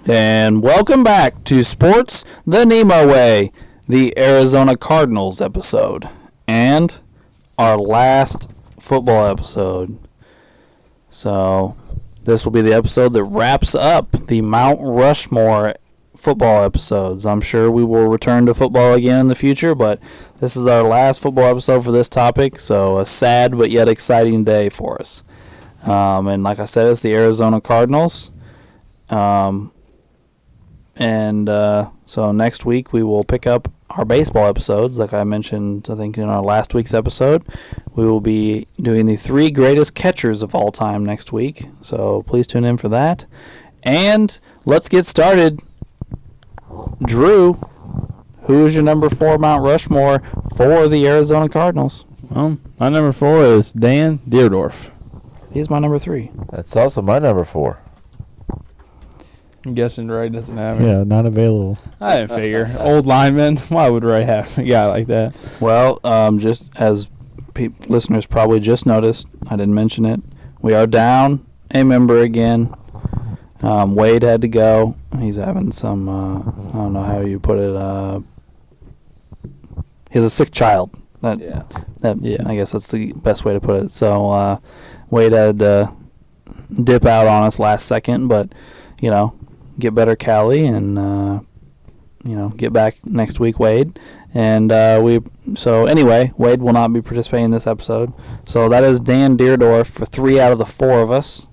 And welcome back to Sports the NEMO Way, the Arizona Cardinals episode, and our last football episode. So, this will be the episode that wraps up the Mount Rushmore football episodes. I'm sure we will return to football again in the future, but this is our last football episode for this topic, so a sad but yet exciting day for us. And like I said, it's the Arizona Cardinals. So next week we will pick up our baseball episodes. Like I mentioned, I think in our last week's episode, we will be doing the 3 greatest catchers of all time next week. So please tune in for that. And let's get started. Drew, who is your number 4 Mount Rushmore for the Arizona Cardinals? Well, my number 4 is Dan Dierdorf. He's my number 3. That's also my number 4. I'm guessing Ray doesn't have it. Yeah, not available. I didn't figure. Old lineman. Why would Ray have a guy like that? Well, just as listeners probably just noticed, I didn't mention it. We are down a member again. Wade had to go. He's having some, I don't know how you put it. He's a sick child. I guess that's the best way to put it. So Wade had to dip out on us last second, but, get better, Callie, and, get back next week, Wade. And anyway, Wade will not be participating in this episode. So that is Dan Dierdorf for 3 out of the 4 of us.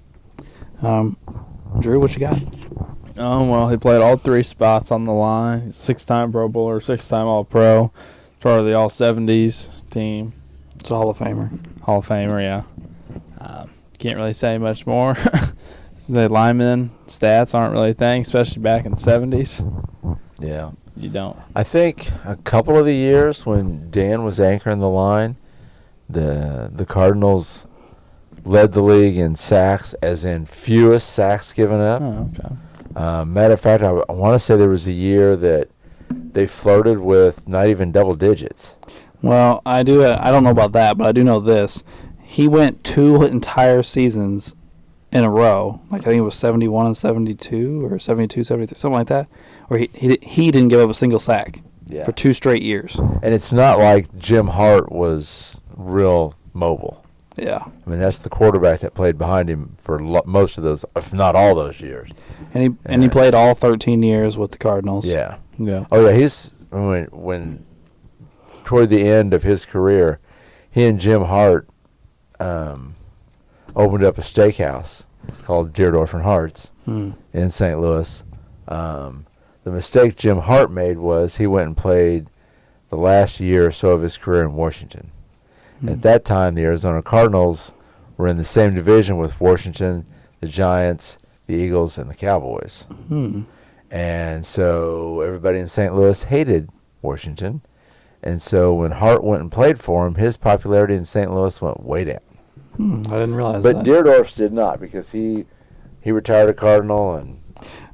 Drew, what you got? Well, he played all 3 spots on the line. He's a 6-time Pro Bowler, 6-time All-Pro, part of the All-70s team. It's a Hall of Famer. Hall of Famer, yeah. Can't really say much more. The lineman stats aren't really a thing, especially back in the 70s. Yeah. You don't. I think a couple of the years when Dan was anchoring the line, the Cardinals led the league in sacks, as in fewest sacks given up. Oh, okay. Matter of fact, I want to say there was a year that they flirted with not even double digits. Well, I don't know about that, but I do know this. He went 2 entire seasons in a row. Like I think it was 71 and 72 or 72, 73, something like that, where he didn't give up a single sack for 2 straight years. And it's not like Jim Hart was real mobile. Yeah. I mean, that's the quarterback that played behind him for most of those, if not all those years. And he played all 13 years with the Cardinals. Yeah. Yeah. Oh, yeah, when toward the end of his career, he and Jim Hart opened up a steakhouse called Dierdorf and Hart's in St. Louis. The mistake Jim Hart made was he went and played the last year or so of his career in Washington. At that time, the Arizona Cardinals were in the same division with Washington, the Giants, the Eagles, and the Cowboys. And so everybody in St. Louis hated Washington. And so when Hart went and played for him, his popularity in St. Louis went way down. I didn't realize that. But Dierdorf's did not, because he retired a Cardinal. And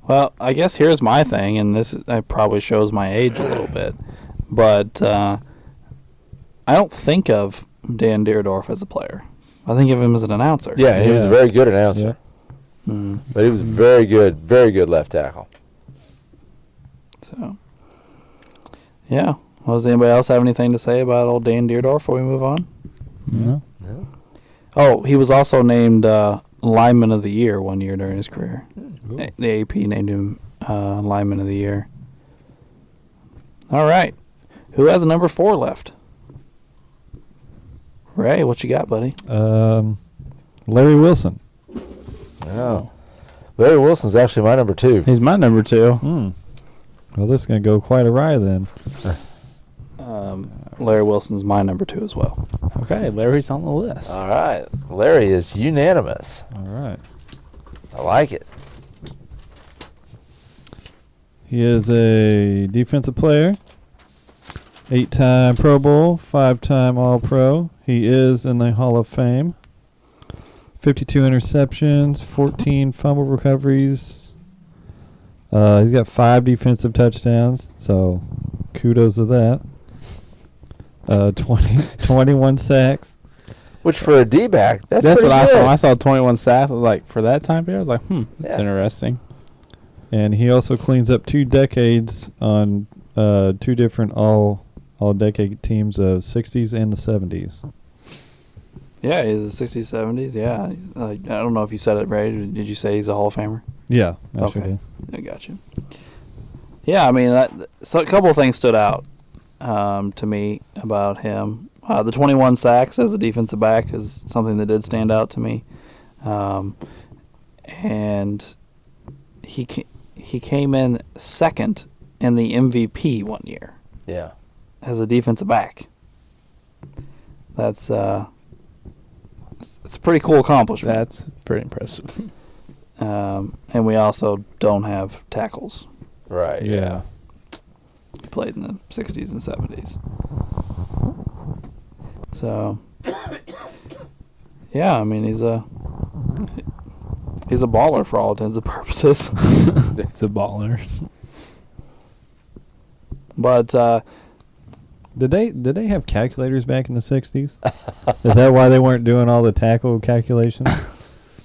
well, I guess here's my thing, and this probably shows my age a little bit, but I don't think of Dan Dierdorf as a player. I think of him as an announcer. Yeah, and he was a very good announcer. Yeah. But he was very good left tackle. So, yeah. Well, does anybody else have anything to say about old Dan Dierdorf before we move on? No. Oh, he was also named Lineman of the Year one year during his career. The AP named him Lineman of the Year. All right. Who has a number 4 left? Ray, what you got, buddy? Larry Wilson. Oh. Larry Wilson's actually my number 2. He's my number 2. Well, this is going to go quite awry then. Larry Wilson's my number 2 as well. Okay, Larry's on the list. All right. Larry is unanimous. All right. I like it. He is a defensive player, 8-time Pro Bowl, 5-time All-Pro. He is in the Hall of Fame. 52 interceptions, 14 fumble recoveries. He's got 5 defensive touchdowns, so kudos to that. 21 sacks. Which for a D-back, that's what pretty I good. saw. When I saw 21 sacks, I was like, for that time period, I was like, that's Yeah. interesting. And he also cleans up 2 decades on 2 different all-decade teams of 60s and the 70s. Yeah, he's the 60s, 70s. Yeah. I don't know if you said it right. Did you say he's a Hall of Famer? Yeah. Okay. I got you. Yeah, I mean, so a couple of things stood out to me about him. The 21 sacks as a defensive back is something that did stand out to me. And he came in second in the MVP one year. Yeah. As a defensive back. That's it's a pretty cool accomplishment. That's pretty impressive. And we also don't have tackles. Right. Yeah. He played in the 60s and 70s. So, yeah, I mean, he's a baller for all intents and purposes. It's a baller. But Did they have calculators back in the 60s? Is that why they weren't doing all the tackle calculations?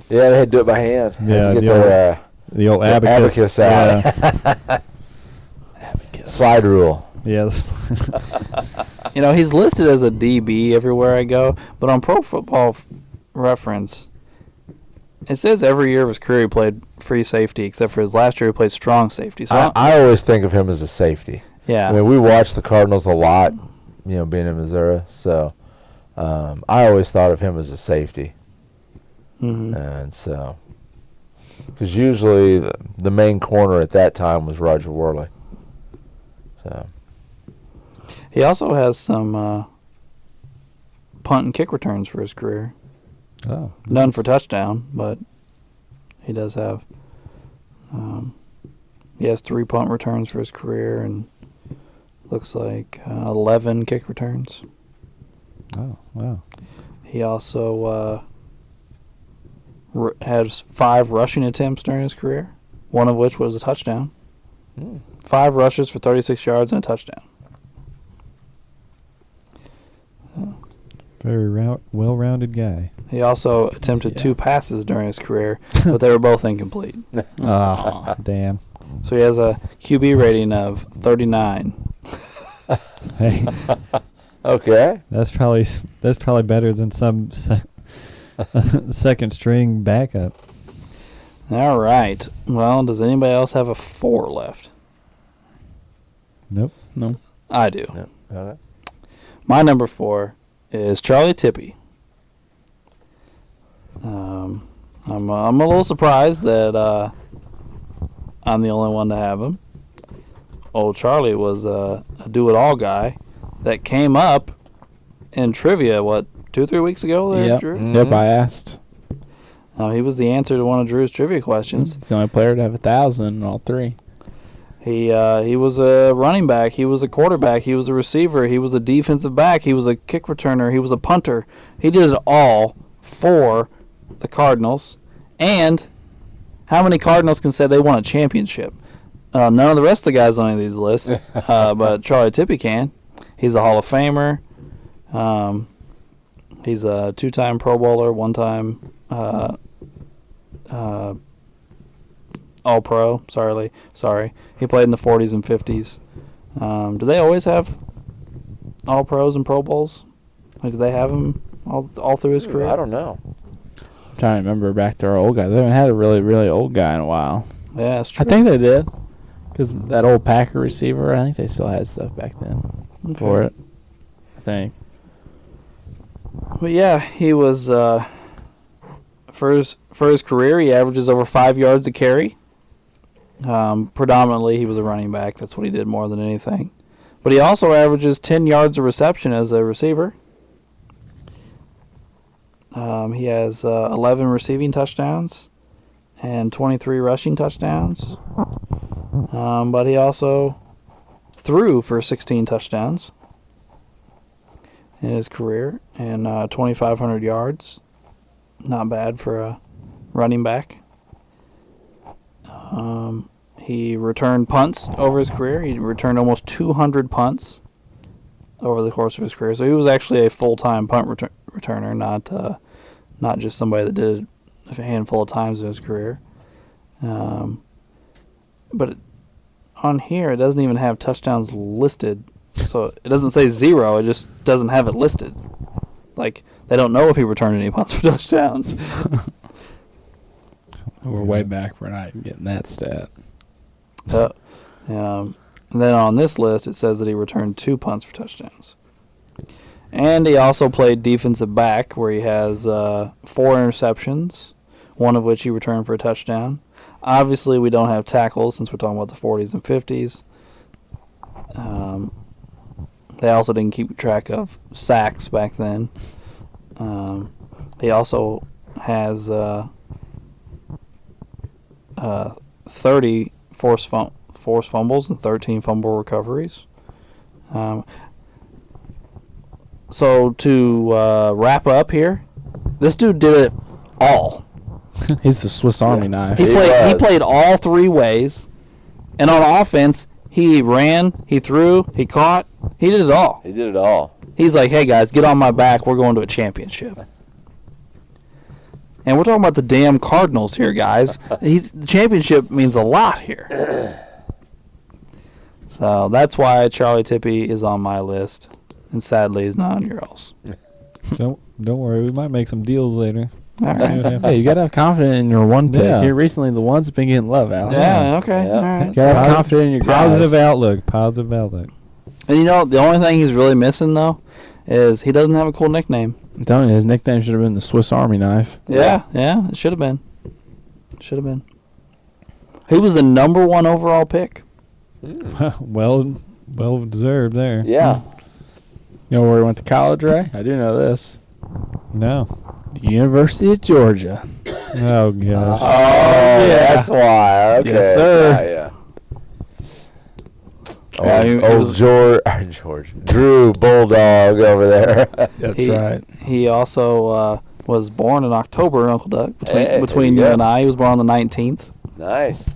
Yeah, they had to do it by hand. Yeah, Had to get the old their abacus. out. Yeah. Abacus. Slide rule. Yes. you know, he's listed as a DB everywhere I go, but on Pro Football Reference, it says every year of his career he played free safety, except for his last year he played strong safety. So I always think of him as a safety. yeah, I mean, we watch the Cardinals a lot, you know, being in Missouri. So I always thought of him as a safety. mm-hmm. And so, because usually the main corner at that time was Roger Worley. So He also has some punt and kick returns for his career. Oh. None for touchdown, but he does have. He has 3 punt returns for his career, and looks like 11 kick returns. Oh, wow. He also has 5 rushing attempts during his career, one of which was a touchdown. 5 rushes for 36 yards and a touchdown. Very well-rounded guy. He also attempted 2 passes during his career, but they were both incomplete. Oh, damn. So he has a QB rating of 39. Hey, okay. that's probably better than some second string backup. All right. Well, does anybody else have a 4 left? Nope. No. I do. Yep. Okay. My number 4 is Charlie Tippy. I'm a little surprised that I'm the only one to have him. Old Charlie was a do-it-all guy that came up in trivia, 2-3 weeks ago there, Yep. Drew? Yep, I asked. He was the answer to one of Drew's trivia questions. He's the only player to have 1,000 in all 3. He was a running back. He was a quarterback. He was a receiver. He was a defensive back. He was a kick returner. He was a punter. He did it all for the Cardinals. And how many Cardinals can say they won a championship? None of the rest of the guys on any of these lists, but Charlie Tippy can. He's a Hall of Famer. He's a 2-time Pro Bowler, 1-time All-Pro. Sorry. He played in the 40s and 50s. Do they always have All-Pros and Pro Bowls? Like, do they have him all through his career? I don't know. I'm trying to remember back to our old guys. They haven't had a really, really old guy in a while. Yeah, that's true. I think they did. Because that old Packer receiver, I think they still had stuff back then for it. I think. But yeah, he was for his career, he averages over 5 yards a carry. Predominantly, he was a running back. That's what he did more than anything. But he also averages 10 yards of reception as a receiver. He has 11 receiving touchdowns and 23 rushing touchdowns. But he also threw for 16 touchdowns in his career and 2,500 yards. Not bad for a running back. He returned punts over his career. He returned almost 200 punts over the course of his career. So he was actually a full-time punt returner, not just somebody that did it a handful of times in his career. but on here it doesn't even have touchdowns listed. So it doesn't say 0. It just doesn't have it listed. Like, they don't know if he returned any punts for touchdowns. We're way back. We're not even getting that stat. And then on this list, it says that he returned 2 punts for touchdowns. And he also played defensive back, where he has 4 interceptions, one of which he returned for a touchdown. Obviously, we don't have tackles since we're talking about the 40s and 50s. They also didn't keep track of sacks back then. He also has 30 forced fumbles and 13 fumble recoveries. So to wrap up here, this dude did it all. He's the Swiss Army knife. He played all 3 ways, and on offense, he ran, he threw, he caught. He did it all. He did it all. He's like, hey guys, get on my back. We're going to a championship. And we're talking about the damn Cardinals here, guys. The championship means a lot here. So that's why Charlie Tippy is on my list, and sadly he's not on yours. Don't worry. We might make some deals later. All right. Hey, you gotta have confidence in your one pick. Yeah. Here recently, the one's been getting love out. Yeah, okay. Yeah. All right. You gotta have confidence in your Positive guys. outlook. Positive outlook. And you know, the only thing he's really missing, though, is he doesn't have a cool nickname. I'm telling you, his nickname should have been the Swiss Army knife. Yeah, it should have been. Should have been. He was the number 1 overall pick. well deserved there. Yeah. You know where he went to college, Ray? I do know this. No. The University of Georgia. Oh gosh. Oh, yeah. That's why. Okay. Yes, sir. Yeah. George. Drew Bulldog over there. That's He- right. He also was born in October, Uncle Doug. Hey, Between there you you and go. I, he was born on the 19th. Nice.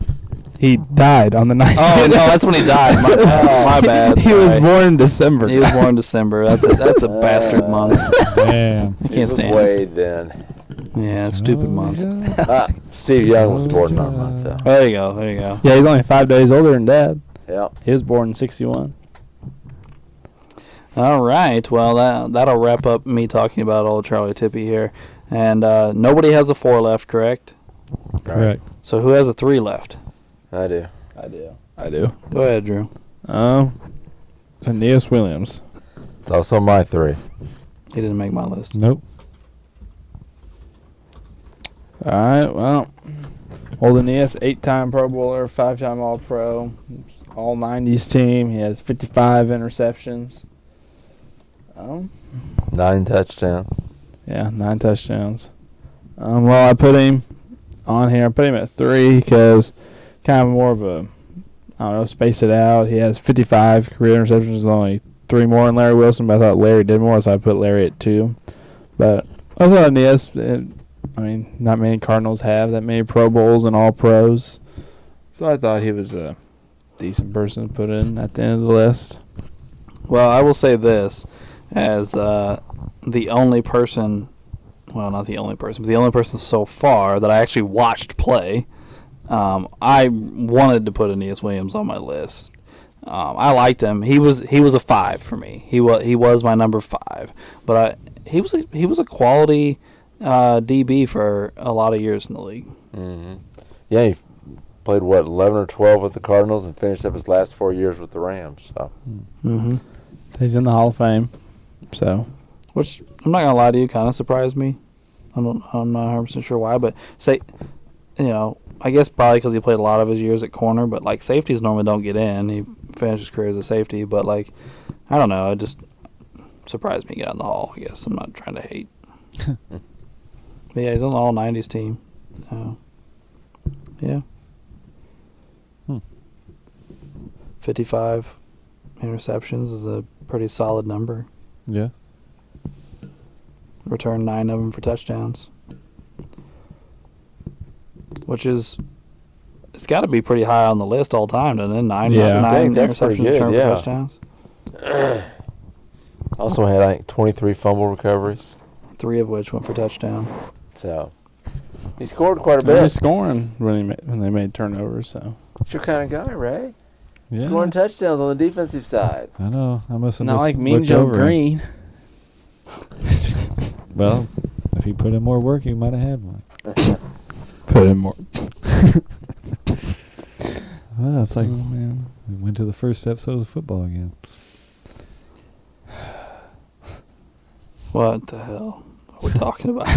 He died on the 19th. Oh, no, that's when he died. My bad. He was sorry. born in December. He was born in December. That's a bastard month. Damn. I can't stand it. Wade then. Yeah, stupid month. Steve Young was born in our month, though. There you go. Yeah, he's only 5 days older than Dad. Yep. He was born in 61. All right. Well, that'll wrap up me talking about old Charlie Tippy here. And nobody has a 4 left, correct? Correct. So who has a 3 left? I do. I do. Go ahead, Drew. Aeneas Williams. It's also my 3. He didn't make my list. Nope. All right, well, old Aeneas, 8-time Pro Bowler, 5-time All-Pro, all 90s team. He has 55 interceptions. 9 touchdowns. Yeah, 9 touchdowns. Well, I put him on here. I put him at 3 because kind of more of a, I don't know, space it out. He has 55 career interceptions, only 3 more than Larry Wilson, but I thought Larry did more, so I put Larry at 2. But I thought Aeneas, not many Cardinals have that many Pro Bowls and All-Pros. So I thought he was a decent person to put in at the end of the list. Well, I will say this, as the only person, well, not the only person, but the only person so far that I actually watched play, I wanted to put Aeneas Williams on my list. I liked him. He was a 5 for me. He was my number 5, but he was a quality DB for a lot of years in the league. Mm-hmm. Yeah, he played 11 or 12 with the Cardinals and finished up his last 4 years with the Rams. So. Mm-hmm. He's in the Hall of Fame. So, Which, I'm not gonna lie to you, kind of surprised me. I'm not 100% sure why, but I guess probably because he played a lot of his years at corner, but like safeties normally don't get in. He finished his career as a safety, but like, I don't know, it just surprised me to get in the Hall. I guess I'm not trying to hate. But yeah, he's on the all 90s team. Yeah. 55 interceptions is a pretty solid number. Yeah. Returned 9 of them for touchdowns. Which is, it's got to be pretty high on the list all time, doesn't it? Nine I think that's pretty interceptions good, returned yeah. for touchdowns. Also had, I think, 23 fumble recoveries. 3 of which went for touchdown. So he scored quite a he was bit. scoring when they made turnovers. So It's your kind of guy, Ray. Yeah. Scoring touchdowns on the defensive side. I know. I must have Not just like Mean looked Joe over him. Green. Well, if he put in more work, he might have had one. Put in more. Well, it's like man. we went to the first episode of football again. What the hell are we talking about?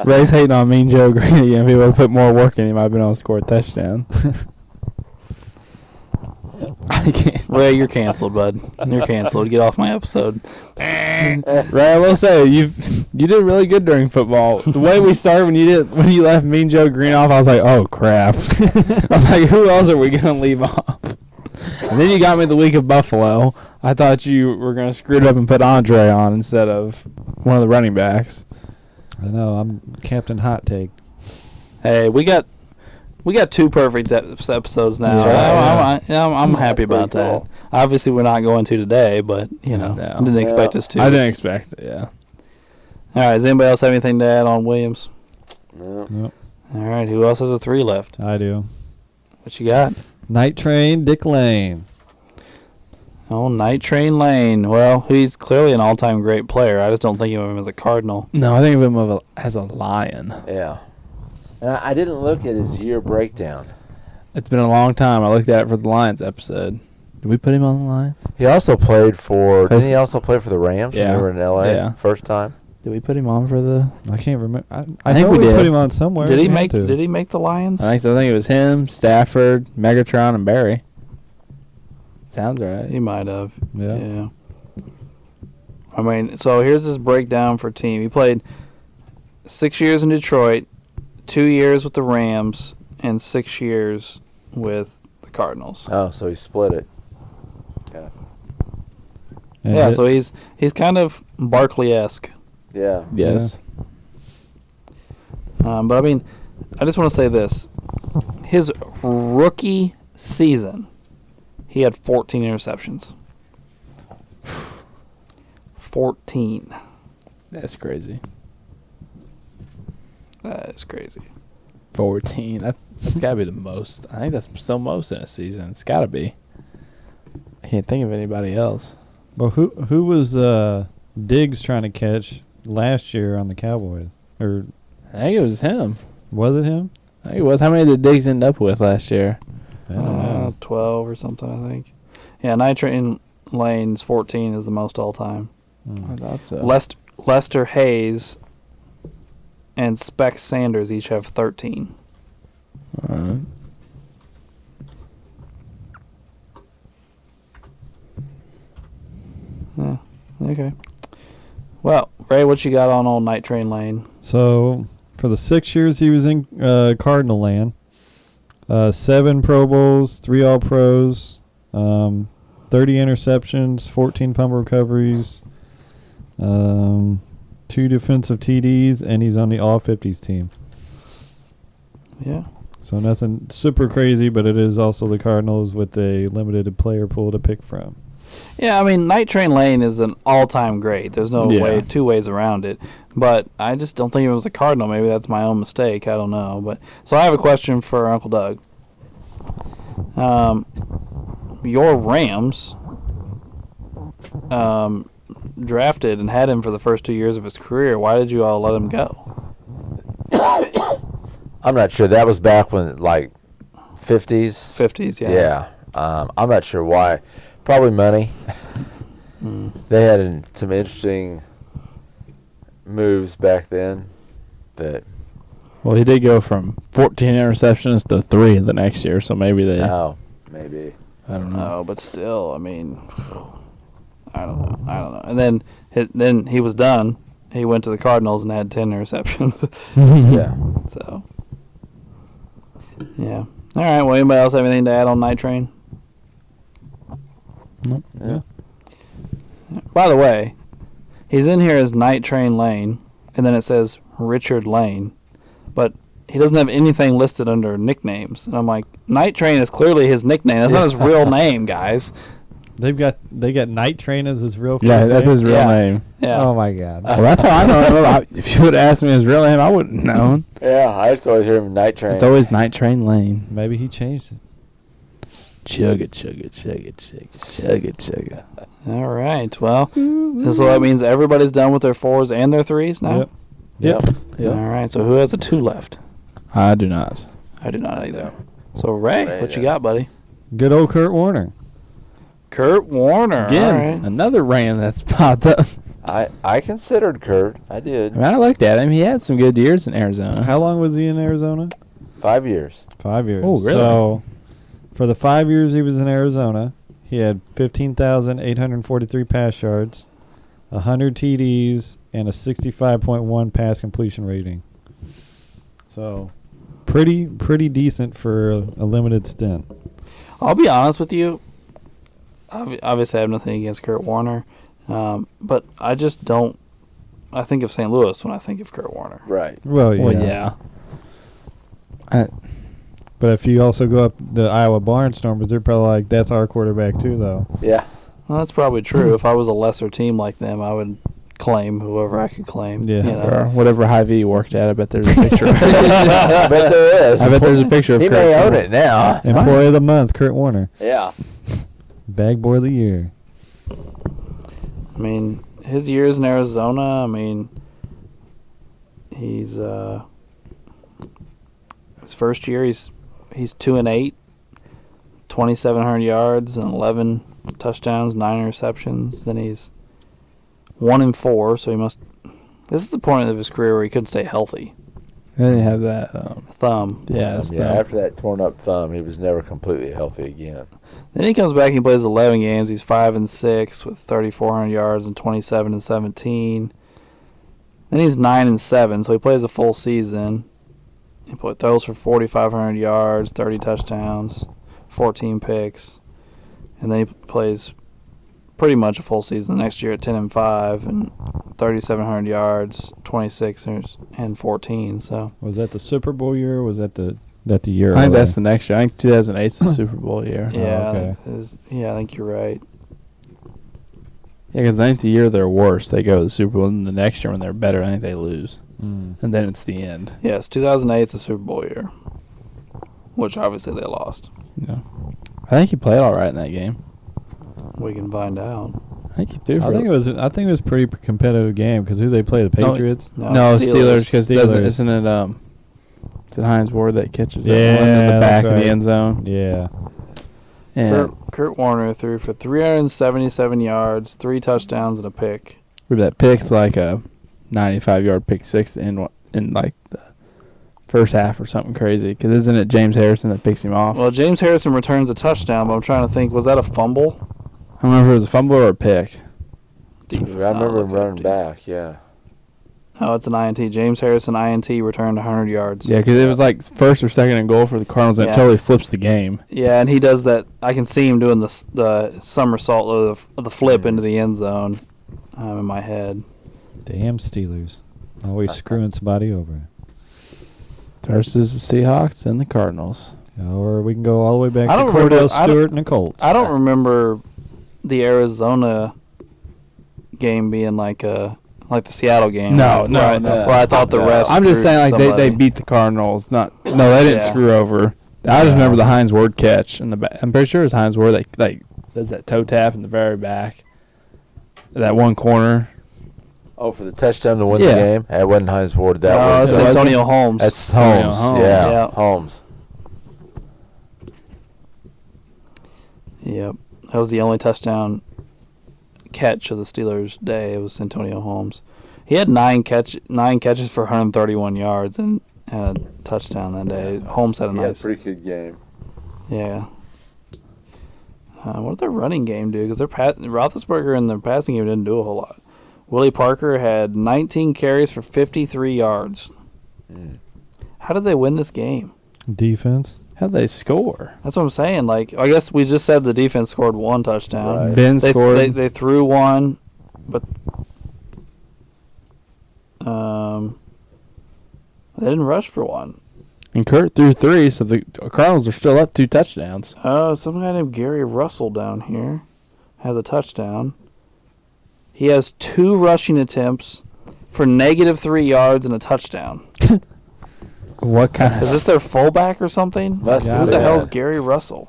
Ray's hating on Mean Joe Green again. If he would have put more work in, he might have been able to score a touchdown. I can't. Ray, you're canceled, bud. You're canceled. Get off my episode. Ray, I will say you did really good during football. The way we started when you left Mean Joe Green off, I was like, oh crap. I was like, who else are we gonna leave off? And then you got me the week of Buffalo. I thought you were gonna screw it up and put Andre on instead of one of the running backs. I know. I'm Captain Hot Take. Hey, we got 2 perfect episodes now. That's right, I'm happy about that. cool. Obviously, we're not going to today, but No. didn't expect us to. I didn't expect it. Yeah. All right. Does anybody else have anything to add on Williams? No. Yep, All right. Who else has a 3 left? I do. What you got? Night Train, Dick Lane. Oh, Night Train Lane. Well, he's clearly an all-time great player. I just don't think of him as a Cardinal. No, I think of him as a Lion. Yeah. And I didn't look at his year breakdown. It's been a long time. I looked at it for the Lions episode. Did we put him on the line? He also played for. Didn't he also play for the Rams when Yeah. they were in L.A. Yeah. First time? Did we put him on for the? I can't remember. I I think know we we did. put him on somewhere. Did he We had make? to. Did he make the Lions? I think it was him, Stafford, Megatron, and Barry. Sounds right. He might have. Yeah. I mean, so here's his breakdown for team. He played 6 years in Detroit, 2 years with the Rams, and 6 years with the Cardinals. Oh, so he split it. Yeah. And Yeah, hit- so he's kind of Barkley-esque. Yeah. Yes. But I mean, I just want to say this: his rookie season, he had 14 interceptions. 14. That's crazy. That is crazy. 14. That's got to be the most. I think that's still most in a season. It's got to be. I can't think of anybody else. Well, who was Diggs trying to catch last year on the Cowboys? Or I think it was him. was it him? I think it was. How many did Diggs end up with last year? I don't know. 12 or something, I think. Yeah, Night Train Lane's 14 is the most all time. I thought so. Lester Hayes and Spec Sanders each have 13. All right. Yeah, okay. Well, Ray, what you got on old Night Train Lane? So for the 6 years he was in Cardinal land, 7 Pro Bowls, 3 All Pros, 30 interceptions, 14 punt recoveries, 2 defensive TDs, and he's on the All 50s team. Yeah. So nothing super crazy, but it is also the Cardinals with a limited player pool to pick from. Yeah, I mean, Night Train Lane is an all-time great. There's no Yeah. two ways around it. But I just don't think it was a Cardinal. Maybe that's my own mistake. I don't know. But so I have a question for Uncle Doug. Your Rams drafted and had him for the first 2 years of his career. Why did you all let him go? I'm not sure. That was back when, like, 50s. 50s, yeah. Yeah. I'm not sure why. Probably money. They had some interesting moves back then. But Well, he did go from 14 interceptions to 3 the next year, so maybe they. oh, maybe. I don't know. No, but still, I mean, I don't know. And then he was done. He went to the Cardinals and had 10 interceptions. Yeah. So, yeah. All right. Well, anybody else have anything to add on Night Train? Nope. Yeah. By the way, he's in here as Night Train Lane, and then it says Richard Lane, but he doesn't have anything listed under nicknames. And I'm like, Night Train is clearly his nickname. That's not his real name, guys. They got Night Train as his real first Yeah, that's name? his real Yeah. name. Yeah. Oh, my God. Well, that's how I know him. If you would have asked me his real name, I wouldn't have known. Yeah, I just always hear him Night Train. It's always Night Train Lane. Maybe he changed it. Chugga, chugga, chugga, chugga, chugga, chugga. All right. Well, so that means everybody's done with their 4s and their 3s now? Yep. All right. So who has a 2 left? I do not. I do not either. So, Ray, what you got, buddy? Good old Kurt Warner. Kurt Warner. Again, All right. another Ram that's popped up. I considered Kurt. I I did. mean, I looked at him. He had some good years in Arizona. How long was he in Arizona? 5 years. 5 years. Oh, really? So, for the 5 years he was in Arizona, he had 15,843 pass yards, 100 TDs, and a 65.1 pass completion rating. So, pretty decent for a limited stint. I'll be honest with you. Obviously, I have nothing against Kurt Warner. But I just don't. I think of St. Louis when I think of Kurt Warner. Right. Well, yeah. Well, yeah. But if you also go up the Iowa Barnstormers, they're probably like, that's our quarterback too, though. Yeah. Well, that's probably true. If I was a lesser team like them, I would claim whoever I could claim. Yeah. You know? Or whatever Hy-Vee worked at, I bet there's a picture of I bet there is. I bet there's a picture of He Kurt may own somewhere. it now. Employee of the month, Kurt Warner. Yeah. Bag boy of the year. I mean, his years in Arizona. I mean, he's his first year. He's 2-8, 2,700 yards and 11 touchdowns, 9 interceptions. Then he's 1-4. So he must. This is the point of his career where he couldn't stay healthy. Then you have that. Thumb. Yeah, it's Yeah. After that torn up thumb, he was never completely healthy again. Then he comes back and he plays 11 games. He's 5-6 with 3,400 yards and 27-17. Then he's 9-7, so he plays a full season. He throws for 4,500 yards, 30 touchdowns, 14 picks, and then he plays pretty much a full season next year at 10-5 and 3,700 yards, 26 and 14. So Was that the Super Bowl year, or was that the year? I think earlier? that's the next year. I think 2008 is the Super Bowl year. yeah, okay. I think you're right. Yeah, because I think the year they're worse, they go to the Super Bowl, and the next year when they're better, I think they lose. Mm. And then it's the end. Yes, 2008 is the Super Bowl year, which obviously they lost. You know. I think he played all right in that game. We can find out. I think he did. I think it was a pretty competitive game because who they play, the No, Patriots. No, Steelers, because Steelers. isn't it is it Hines Ward that catches that Yeah, one in the back that's of the right. end zone? Yeah. And Kurt Warner threw for 377 yards, 3 touchdowns, and a pick. that pick's like a 95-yard pick six in like the first half or something crazy. Because isn't it James Harrison that picks him off? Well, James Harrison returns a touchdown, but I'm trying to think, was that a fumble? I don't remember if it was a fumble or a pick. I remember him running back, yeah. No, it's an INT. James Harrison, INT, returned 100 yards. Yeah, because it was like first or second and goal for the Cardinals, and Yeah. it totally flips the game. Yeah, and he does that. I can see him doing the somersault of the flip into the end zone in my head. Damn Steelers. Always screwing somebody over. Versus the Seahawks and the Cardinals. Or we can go all the way back I to don't remember- Cordell I don't- Stewart and the Colts. I don't remember the Arizona game being like the Seattle game. No, no, where no. Where I thought the No. rest. I'm just screwed saying, like, they somebody. beat the Cardinals. No, they didn't Yeah. screw over. I just remember the Hines Ward catch in the back. I'm pretty sure it was Hines Ward that like does that toe tap in the very back, that one corner. Oh, for the touchdown to win Yeah. the game? It wasn't Hines Ward. That No, was it's Antonio Holmes. That's Antonio Holmes. Holmes. Yeah, Yeah. Holmes. Yep, that was the only touchdown catch of the Steelers' day. It was Antonio Holmes. He had 9 catches for 131 yards and a touchdown that day. Holmes had a nice. pretty good game. Yeah. What did their running game do? Because Roethlisberger in their passing game didn't do a whole lot. Willie Parker had 19 carries for 53 yards. Mm. How did they win this game? Defense. How'd they score? That's what I'm saying. Like, I guess we just said the defense scored 1 touchdown. Right. Ben They, scored. they threw 1, but they didn't rush for 1. And Kurt threw 3, so the Cardinals are still up 2 touchdowns. Some guy named Gary Russell down here. has a touchdown. He has 2 rushing attempts for -3 yards and a touchdown. What kind Is this their fullback or something? Must Who be, the yeah. hell's Gary Russell?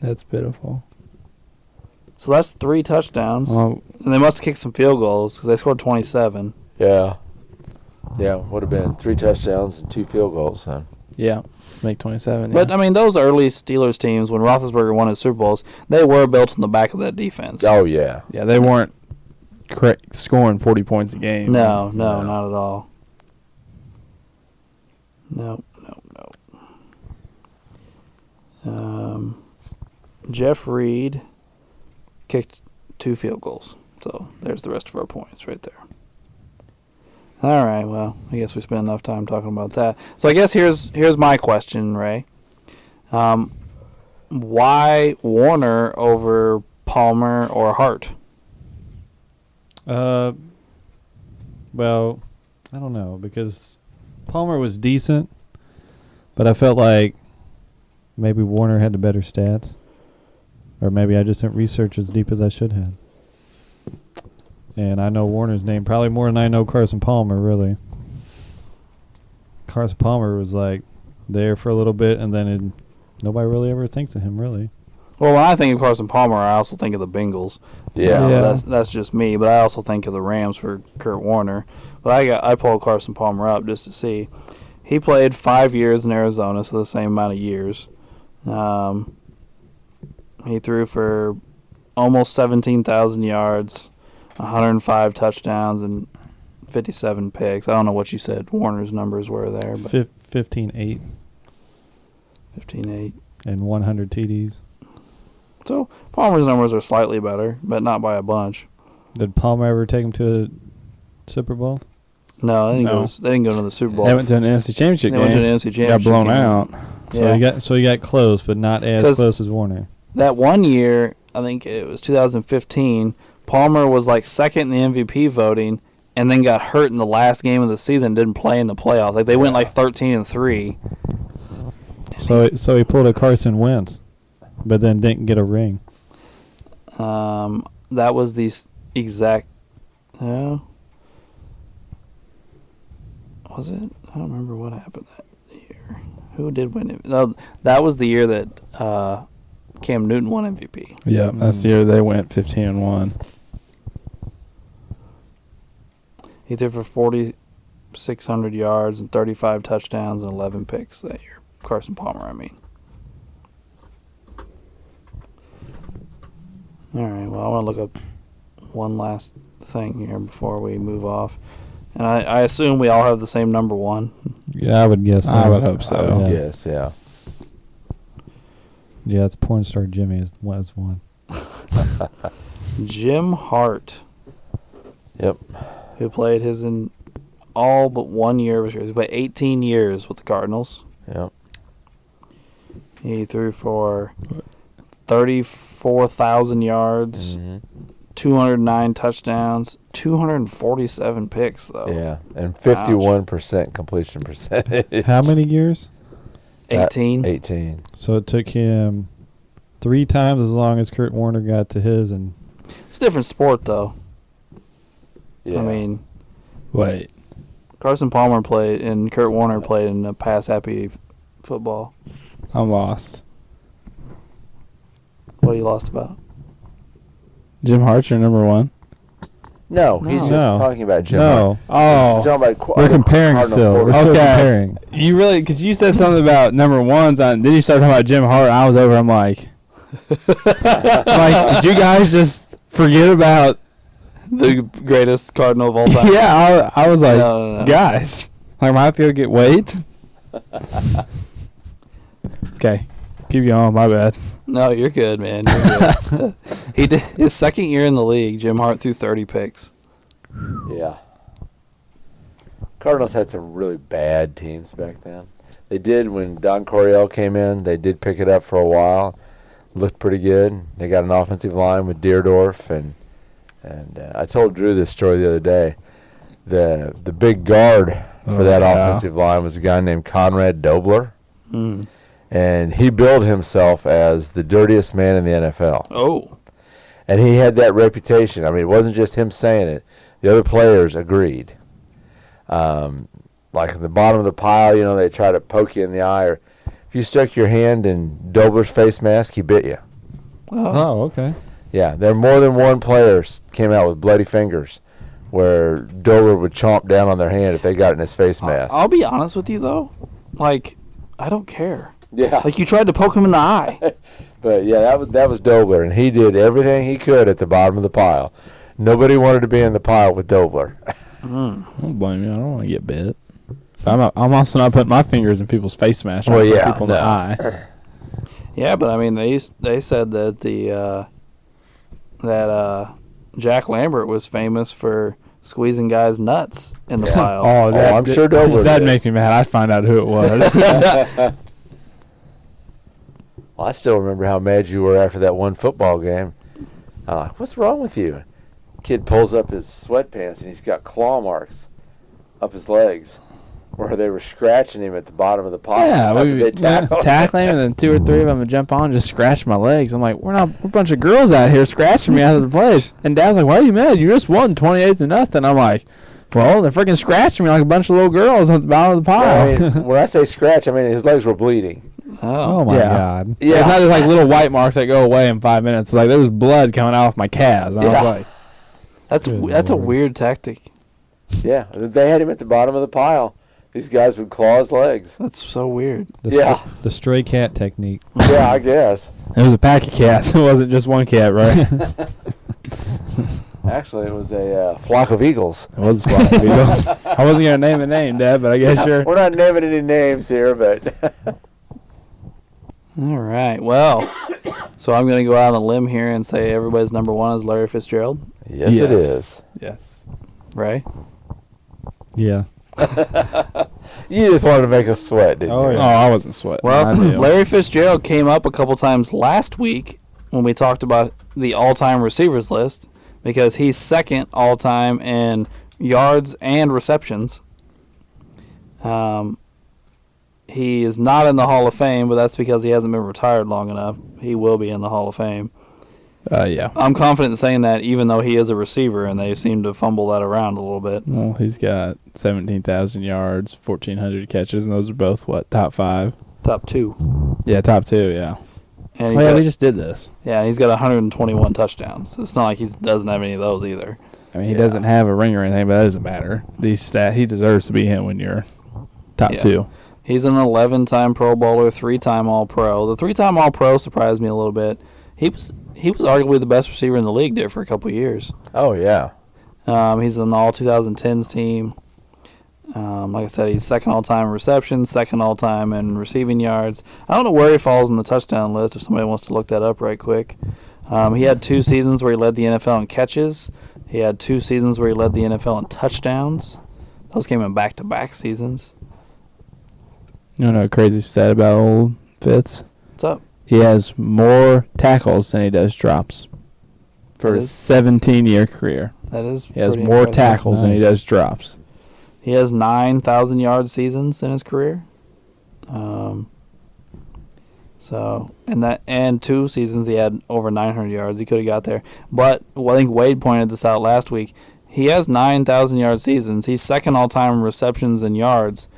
That's pitiful. So that's 3 touchdowns. Well, And they must have kicked some field goals because they scored 27. Yeah. Yeah, would have been 3 touchdowns and 2 field goals then. yeah, make 27. But, yeah. I mean, those early Steelers teams, when Roethlisberger won his Super Bowls, they were built on the back of that defense. Oh, yeah. Yeah, they weren't scoring 40 points a game. No, No. not at all. No. Jeff Reed kicked 2 field goals. So there's the rest of our points right there. All right, well, I guess we spent enough time talking about that. So I guess here's my question, Ray. Why Warner over Palmer or Hart? Well, I don't know, because Palmer was decent, but I felt like maybe Warner had the better stats. Or maybe I just didn't research as deep as I should have. And I know Warner's name probably more than I know Carson Palmer, really. Carson Palmer was like there for a little bit, and then nobody really ever thinks of him, really. Well, when I think of Carson Palmer, I also think of the Bengals. Yeah. Yeah. That's just me, but I also think of the Rams for Kurt Warner. But I pulled Carson Palmer up just to see. He played 5 years in Arizona, so the same amount of years. He threw for almost 17,000 yards, 105 touchdowns, and 57 picks. I don't know what you said Warner's numbers were there, but 15-8 15-8. and 100 TDs. So Palmer's numbers are slightly better, but not by a bunch. Did Palmer ever take him to a Super Bowl? No, they didn't, No. they didn't go to the Super Bowl. They went to an NFC Championship They game. went to an NFC Championship Got blown game. out. Yeah. So he got close, but not as 'Cause- close as Warner. That one year, I think it was 2015, Palmer was like second in the MVP voting and then got hurt in the last game of the season, didn't play in the playoffs. Like they went like 13-3. So he pulled a Carson Wentz, but then didn't get a ring. That was the exact. Was it? I don't remember what happened that year. Who did win it? No, that was the year that Cam Newton won MVP. Yeah, that's the year they went 15-1. He threw for 4,600 yards and 35 touchdowns and 11 picks that year. Carson Palmer, I mean. All right, well, I want to look up one last thing here before we move off. And I assume we all have the same number 1. Yeah, I would guess so. I would hope so. I would Yeah. guess, yeah. Yeah, it's porn star Jimmy was one. Jim Hart, Yep. who played his in all but 1 year. He played 18 years with the Cardinals. Yep. He threw for 34,000 yards, Mm-hmm. 209 touchdowns, 247 picks, though. Yeah, and 51% completion percentage. How many years? 18. 18. So it took him 3 times as long as Kurt Warner got to his, and It's a different sport, though. Yeah. I mean, Wait. Carson Palmer played and Kurt Warner played in a pass-happy football. I'm lost. What are you lost about? Jim Hart's your number 1? No, he's just No. talking about Jim. no, He's talking about we're comparing still. We're still Okay. comparing. You really, because you said something about number 1s, then you started talking about Jim Hart. I was over. I'm like, did you guys just forget about? The greatest Cardinal of all time. Yeah, I was like, No. guys, like, I have to go get Wade. Okay, keep going. My bad. No, you're good, man. You're good. He did his second year in the league. Jim Hart threw 30 picks. Yeah. Cardinals had some really bad teams back then. They did when Don Coryell came in. They did pick it up for a while. Looked pretty good. They got an offensive line with Deerdorf, and I told Drew this story the other day. The big guard for that offensive line was a guy named Conrad Dobler. Mm. And he billed himself as the dirtiest man in the NFL. Oh. And he had that reputation. I mean, it wasn't just him saying it. The other players agreed. Like at the bottom of the pile, you know, they try to poke you in the eye. Or if you stuck your hand in Dobler's face mask, he bit you. Oh, okay. Yeah, there more than one player came out with bloody fingers where Dobler would chomp down on their hand if they got in his face mask. I'll be honest with you, though. Like, I don't care. Yeah. Like, you tried to poke him in the eye. But, yeah, that was Dobler, and he did everything he could at the bottom of the pile. Nobody wanted to be in the pile with Dobler. Don't blame me. I don't want to get bit. I'm also not putting my fingers in people's face masks. Well, yeah, people in the eye. Yeah, but, I mean, they said that Jack Lambert was famous for squeezing guys' nuts in the pile. I'm sure Dobler That'd did. make me mad. I'd find out who it was. Well, I still remember how mad you were after that one football game. I'm like, what's wrong with you? Kid pulls up his sweatpants, and he's got claw marks up his legs where they were scratching him at the bottom of the pile. Yeah, after we they tackled him. tackling him, and then 2 or 3 of them would jump on and just scratch my legs. I'm like, we're a bunch of girls out here scratching me out of the place. And Dad's like, why are you mad? You just won 28-0. I'm like, well, they're freaking scratching me like a bunch of little girls at the bottom of the pile. I mean, when I say scratch, I mean his legs were bleeding. Oh, my God. Yeah. It's not just like little white marks that go away in 5 minutes. It's like there was blood coming out of my calves. And I was like, That's a weird tactic. Yeah, they had him at the bottom of the pile. These guys would claw his legs. That's so weird. The stray cat technique. Yeah, I guess. it was a pack of cats. It wasn't just one cat, right? Actually, it was a flock of eagles. It was flock of eagles. I wasn't going to name a name, Dad, but I guess sure. We're not naming any names here, but... All right. Well, so I'm going to go out on a limb here and say everybody's number one is Larry Fitzgerald. Yes, it is. Yes. Ray? Yeah. You just wanted to make us sweat, didn't Oh, you? Oh, I wasn't sweating. Well, I knew. Larry Fitzgerald came up a couple times last week when we talked about the all-time receivers list because he's second all-time in yards and receptions. He is not in the Hall of Fame, but that's because he hasn't been retired long enough. He will be in the Hall of Fame. Yeah. I'm confident in saying that even though he is a receiver and they seem to fumble that around a little bit. Well, he's got 17,000 yards, 1,400 catches, and those are both, top 5? Top 2. Yeah, top 2, yeah. And Oh, yeah, we just did this. Yeah, he's got 121 touchdowns. It's not like he doesn't have any of those either. I mean, he doesn't have a ring or anything, but that doesn't matter. He deserves to be in when you're top 2. He's an 11-time Pro Bowler, 3-time All-Pro. The 3-time All-Pro surprised me a little bit. He was arguably the best receiver in the league there for a couple of years. Oh, yeah. He's on the All-2010s team. Like I said, he's second all-time in receptions, second all-time in receiving yards. I don't know where he falls on the touchdown list if somebody wants to look that up right quick. He had 2 seasons where he led the NFL in catches. He had 2 seasons where he led the NFL in touchdowns. Those came in back-to-back seasons. You know a crazy stat about old Fitz? What's up? He has more tackles than he does drops for his 17-year career. That is He has pretty more impressive. tackles than he does drops. He has 9,000-yard seasons in his career. And 2 seasons he had over 900 yards. He could have got there. But I think Wade pointed this out last week. He has 9,000-yard seasons. He's second all-time in receptions and yards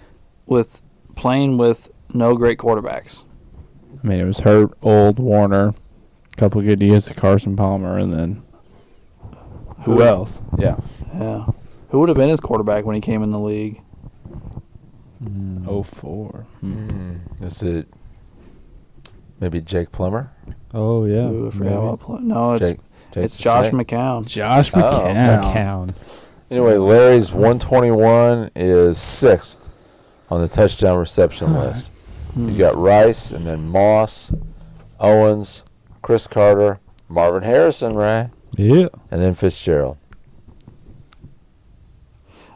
with playing with no great quarterbacks. I mean, it was Hurt, Old, Warner, a couple of good years of Carson Palmer, and then who else? Yeah. Yeah. Who would have been his quarterback when he came in the league? 04. Is it maybe Jake Plummer? Oh, yeah. Ooh, I forgot what No, it's Jake Josh Snake? McCown. Josh Oh, McCown. McCown. Anyway, Larry's 121 is 6th on the touchdown reception list. You got Rice, and then Moss, Owens, Chris Carter, Marvin Harrison, right? Yeah. And then Fitzgerald.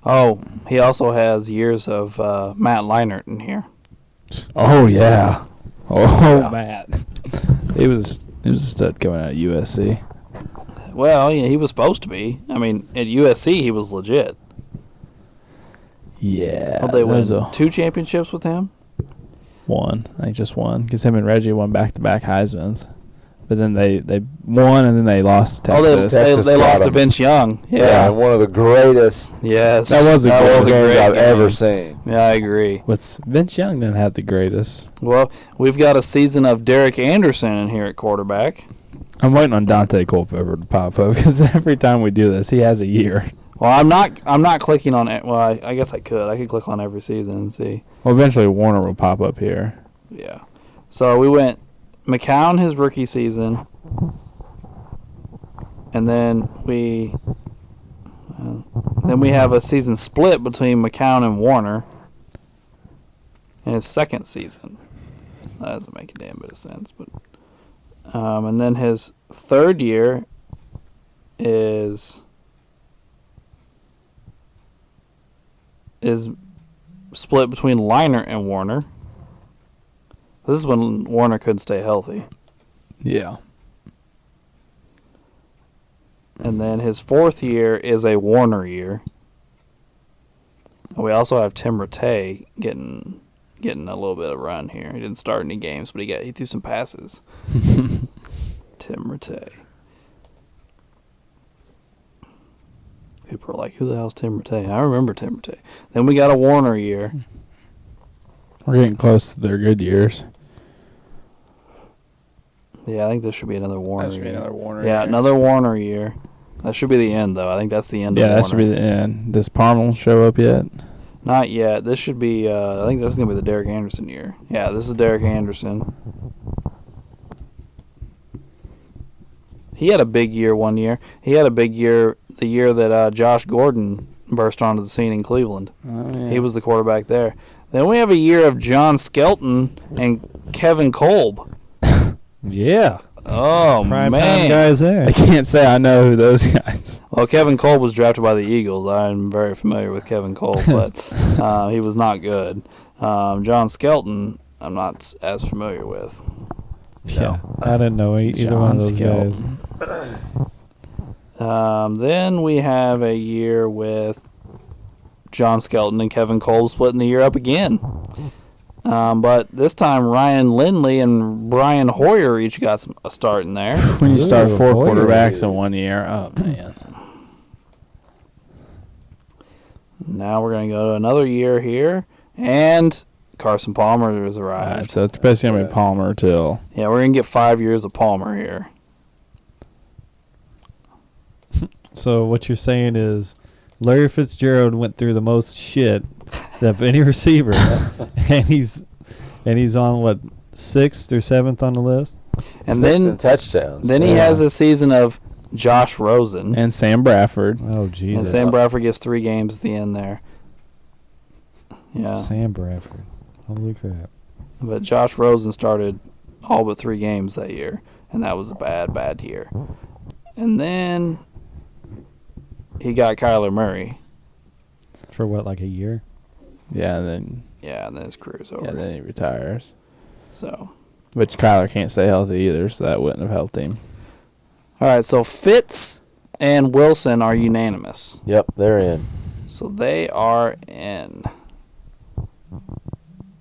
Oh, he also has years of Matt Leinart in here. Oh, yeah. Oh, Matt. He was a stud coming out of USC. Well, yeah, he was supposed to be. I mean, at USC, he was legit. Yeah. Well, they won 2 championships with him. One. I think just one. Because him and Reggie won back-to-back Heismans. But then they won, and then they lost to Texas. They lost to Vince Young. Yeah. And one of the greatest Yes. That was a games great I've game. ever seen. Yeah, I agree. Vince Young didn't have the greatest. Well, we've got a season of Derek Anderson in here at quarterback. I'm waiting on Dante Culpepper to pop up because every time we do this, he has a year. Well, I'm not clicking on it. Well, I guess I could. I could click on every season and see. Well, eventually Warner will pop up here. Yeah. So we went McCown his rookie season, and then we have a season split between McCown and Warner in his second season. That doesn't make a damn bit of sense, but and then his third year is split between Liner and Warner. This is when Warner couldn't stay healthy. Yeah. And then his fourth year is a Warner year. And we also have Tim Rattay getting a little bit of run here. He didn't start any games, but he threw some passes. Tim Rattay. People are like, who the hell's Tim Rattay? I remember Tim Rattay. Then we got a Warner year. We're getting close to their good years. Yeah, I think this should be another Warner That should year. be another Warner Yeah, year. another Warner year. That should be the end, though. I think that's the end of Warner. Yeah, that should be the end. Does Parnell show up yet? Not yet. This should be, I think this is going to be the Derek Anderson year. Yeah, this is Derek Anderson. He had a big year one year. He had a big year the year that Josh Gordon burst onto the scene in Cleveland. Oh, yeah. He was the quarterback there. Then we have a year of John Skelton and Kevin Kolb. Yeah. Oh, Prime man. time guys there. I can't say I know who those guys. Well, Kevin Kolb was drafted by the Eagles. I'm very familiar with Kevin Kolb, but he was not good. John Skelton, I'm not as familiar with. Yeah. I didn't know either one of those guys. Then we have a year with John Skelton and Kevin Kolb splitting the year up again. But this time, Ryan Lindley and Brian Hoyer each got a start in there. When you start Ooh, four Hoyer. quarterbacks in 1 year, oh, man. Now we're going to go to another year here, and Carson Palmer has All arrived. right, so it's basically going to be Palmer till. Yeah, we're going to get 5 years of Palmer here. So what you're saying is Larry Fitzgerald went through the most shit of any receiver, and he's on what, 6th or 7th on the list? And Six then in touchdowns. he has a season of Josh Rosen. And Sam Bradford. Oh And Jesus! Sam Bradford gets 3 games at the end there. Yeah. Sam Bradford. Holy crap! But Josh Rosen started all but 3 games that year, and that was a bad year. And then he got Kyler Murray. For what, like a year? Yeah, and then And then his career's over. then he retires. So, Which Kyler can't stay healthy either, so that wouldn't have helped him. all right, so Fitz and Wilson are unanimous. Yep, they're in. So they are in.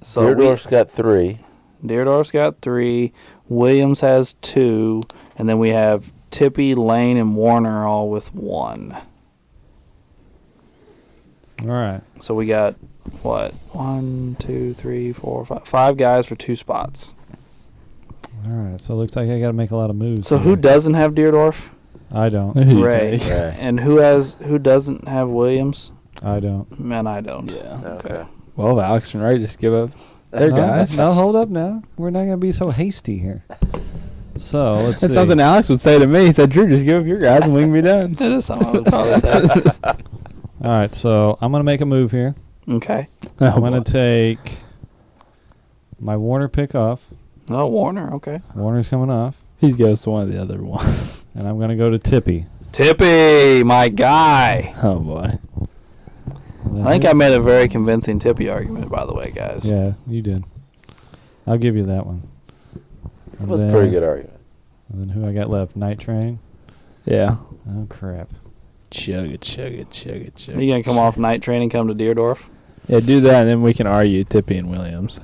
So Deerdorf's got 3. Deerdorf's got 3. Williams has 2. And then we have Tippy, Lane, and Warner all with 1. All right. So we got, what, 1, 2, 3, 4, 5. 5 guys for 2 spots. All right. So it looks like I got to make a lot of moves. So who here. doesn't have Deerdorf? I don't. Who do you Ray. think? Ray. And who doesn't have Williams? I don't. Man, I don't. Yeah. Okay. Well, Alex and Ray just give up their No, guys. No, hold up now. We're not going to be so hasty here. So let's see. That's something Alex would say to me. He said, Drew, just give up your guys and we can be done. That is something I would probably say. All right. So I'm going to make a move here. Okay. I'm going to take my Warner pick off. Oh, Warner. Okay. Warner's coming off. He goes to one of the other ones. And I'm going to go to Tippy. Tippy, my guy. Oh, boy. I think I made a very convincing Tippy argument, by the way, guys. Yeah, you did. I'll give you that one. That was a pretty good argument. And then who I got left? Night Train? Yeah. Oh, crap. Chug it, chug it, chug it, chug Are you going to come off night train and come to Deerdorf? Yeah, do that, and then we can argue Tippy and Williams.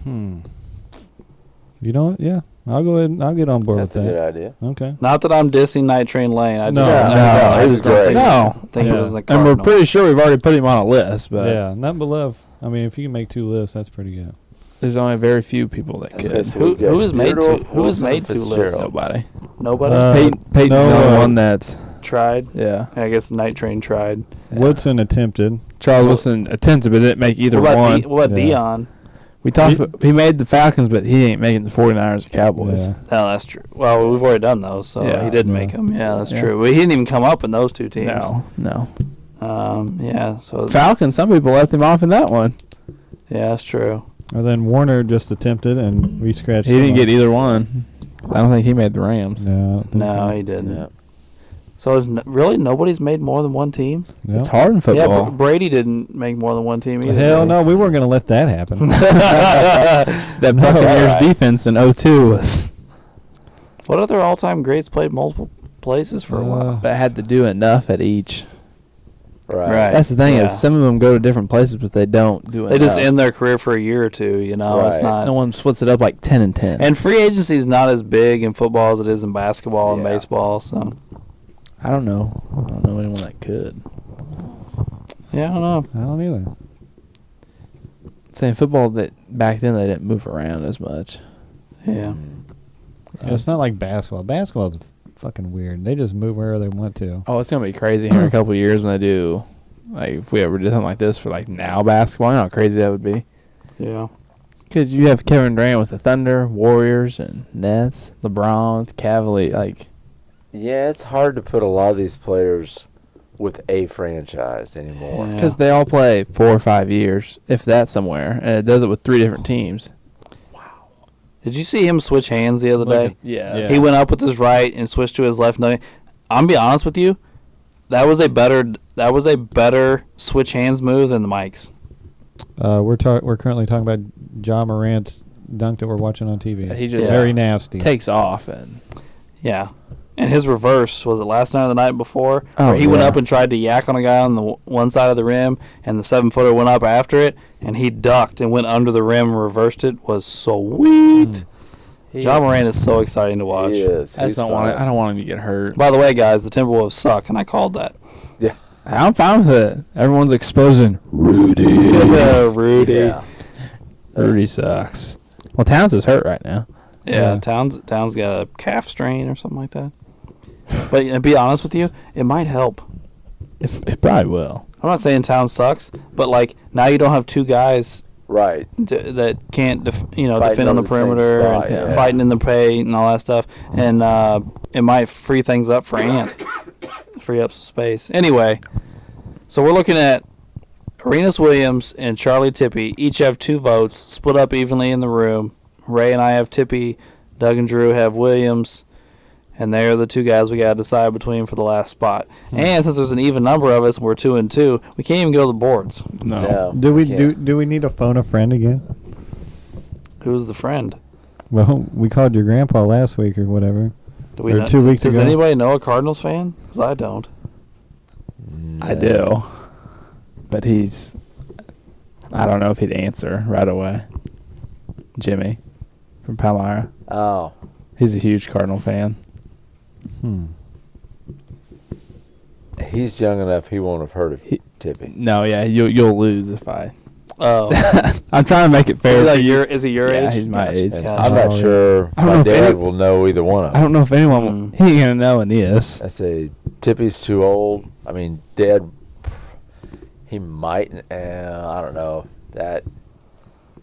You know what? Yeah. I'll go ahead and I'll get on board That's a with good that. idea. Okay. Not that I'm dissing Night Train Lane. I just, No, I he just was don't great. think, No. think it Yeah. was the And Cardinals. we're pretty sure we've already put him on a list, but Yeah, nothing but love. I mean, if you can make 2 lists, that's pretty good. there's only very few people that Okay, could. so Who- we've got who has made Theodore, two- who has Wilson, made 2 lists? Fitzgerald. Nobody. Nobody Peyton's no, the only one that's, tried. yeah. I guess Night Train tried. Woodson attempted. Charles Wilson attempted, but didn't make either what about one. what about Yeah. Dion? We talked about, he made the Falcons, but he ain't making the 49ers or Cowboys. Yeah. No, that's true. Well, we've already done those, so Yeah. he didn't Yeah. make them. Yeah, that's Yeah. true. But he didn't even come up in those 2 teams. No. Yeah. So Falcons, some people left him off in that one. yeah, that's true. And then Warner just attempted, and we scratched. He didn't him get off. either one. I don't think he made the Rams. No, I don't think No, so. he didn't. Yeah. So is really nobody's made more than one team? No. It's hard in Yeah, football. Brady didn't make more than one team either. Hell did no, we weren't going to let that happen. That No. Buccaneers Alright. defense in 02 was What other all-time greats played multiple places for a while? that had to do enough at each. Right. That's the thing Yeah. is some of them go to different places, but they don't do it. They just end their career for a year or 2. You know, it's Right. not. No one splits it up like 10 and 10. And free agency is not as big in football as it is in basketball and Yeah. baseball. So I don't know. I don't know anyone that could. yeah, I don't know. I don't either. Saying football that back then they didn't move around as much. Yeah. Yeah, it's not like basketball. Basketball's fucking weird. They just move wherever they want to. Oh, it's gonna be crazy here in a couple of years when they do. Like if we ever did something like this for like now basketball, you know how crazy that would be. Yeah. Because you have Kevin Durant with the Thunder, Warriors, and Nets, LeBron, Cavaliers. Like Yeah, it's hard to put a lot of these players with a franchise anymore. Yeah. because they all play 4 or 5 years, if that somewhere, and it does it with 3 different teams. Did you see him switch hands the other day? Yeah. He went up with his right and switched to his left. I'm gonna be honest with you. That was a better switch hands move than the Mikes. We're currently talking about John Morant's dunk that we're watching on TV. Yeah, he just Very nasty. takes off and Yeah. And his reverse, was it last night or the night before? Oh, where he went yeah. up and tried to yak on a guy on the one side of the rim, and the 7-footer went up after it, and he ducked and went under the rim and reversed it. Was sweet. John Morant is so exciting to watch. He is. I He's just don't want it. fine. I don't want him to get hurt. By the way, guys, the Timberwolves suck, and I called that. Yeah. I'm fine with it. Everyone's exposing Rudy. Rudy. Yeah. Rudy sucks. Well, Towns is hurt right now. Yeah, Yeah. Towns got a calf strain or something like that. But to be honest with you, it might help. It probably will. I'm not saying Towns sucks, but like now you don't have 2 guys Right. that can't defend on Fighting the over the same perimeter spot, and yeah. fighting in the paint and all that stuff, and it might free things up for Ant, free up some space. Anyway, so we're looking at Arenas Williams and Charlie Tippy. Each have 2 votes, split up evenly in the room. Ray and I have Tippy. Doug and Drew have Williams. And they're the 2 guys we got to decide between for the last spot. And since there's an even number of us, and we're 2 and 2, we can't even go to the boards. No. No. Do we can't. do we need to phone a friend again? Who's the friend? Well, we called your grandpa last week or whatever. Do we Or know, 2 weeks does ago. anybody know a Cardinals fan? Because I don't. I do. But I don't know if he'd answer right away. Jimmy from Palmyra. Oh. He's a huge Cardinal fan. He's young enough he won't have heard of Tippy. No, yeah, you'll lose if I. Oh. I'm trying to make it fair. Is he your Yeah, age? he's my Gotcha, age. And gotcha. I'm not Oh, yeah. sure I don't know my if dad any- will know either one of I them. don't know if anyone. He ain't gonna know, and he is. I say Tippy's too old. I mean, Dad, he might. I don't know. That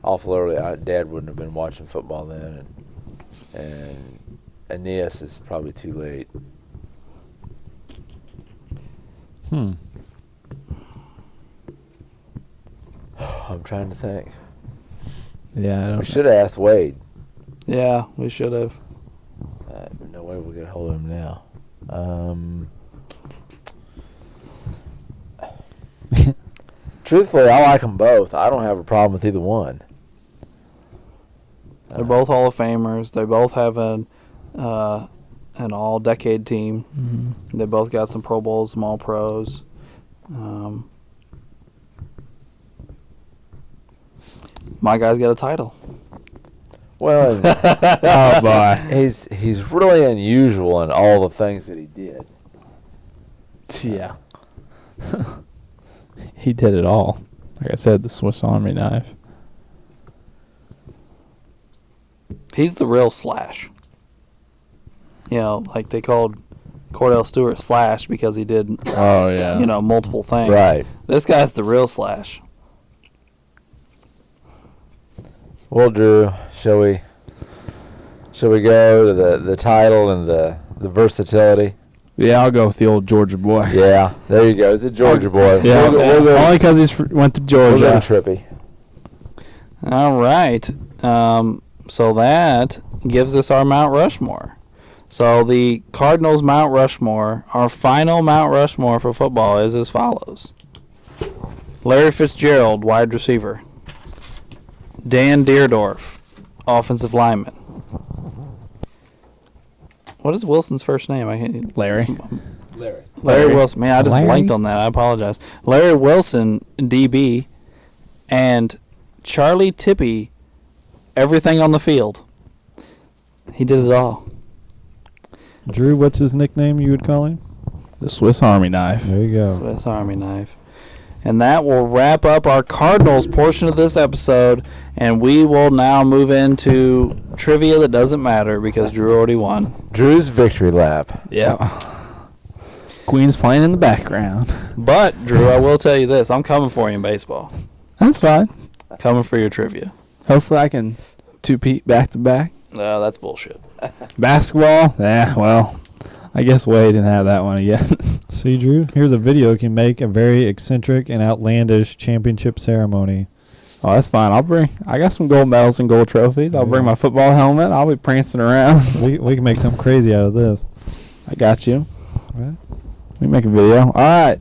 awful early. Dad wouldn't have been watching football then, and Aeneas is probably too late. I'm trying to think. Yeah, I We don't. should have asked Wade. Yeah, we should have. No way we'll get a hold of him now. Truthfully, I like them both. I don't have a problem with either one. They're both Hall of Famers. They both have an all-decade team. Mhm. They both got some Pro Bowls, some All-Pros. My guy's got a title. Well, Oh boy. he's really unusual in all the things that he did. Yeah. He did it all. Like I said, the Swiss Army knife. He's the real Slash. You know, like they called Cordell Stewart Slash because he did, Oh yeah. multiple things. Right. This guy's the real Slash. Well, Drew, shall we go to the title and the versatility? Yeah, I'll go with the old Georgia boy. Yeah, there you go. It's a Georgia boy. Yeah, We'll go, only because he went to Georgia. We'll go trippy. All right. So that gives us our Mount Rushmore. So the Cardinals Mount Rushmore, our final Mount Rushmore for football is as follows. Larry Fitzgerald, wide receiver. Dan Deerdorf, offensive lineman. What is Wilson's first name? I can't. Larry. Larry Wilson. Man, I just Larry? blanked on that. I apologize. Larry Wilson, DB, and Charlie Tippy, everything on the field. He did it all. Drew, what's his nickname you would call him? The Swiss Army knife. There you go. Swiss Army knife. And that will wrap up our Cardinals portion of this episode, and we will now move into trivia that doesn't matter because Drew already won. Drew's victory lap. Yeah. Queen's playing in the background. But, Drew, I will tell you this. I'm coming for you in baseball. That's fine. Coming for your trivia. Hopefully I can two-peat back-to-back. That's bullshit. Basketball? Yeah, well, I guess Wade didn't have that one yet. See, Drew, here's a video you can make a very eccentric and outlandish championship ceremony. Oh, that's fine. I got some gold medals and gold trophies. I'll bring my football helmet. I'll be prancing around. We can make something crazy out of this. I got you. Right. We can make a video. All right.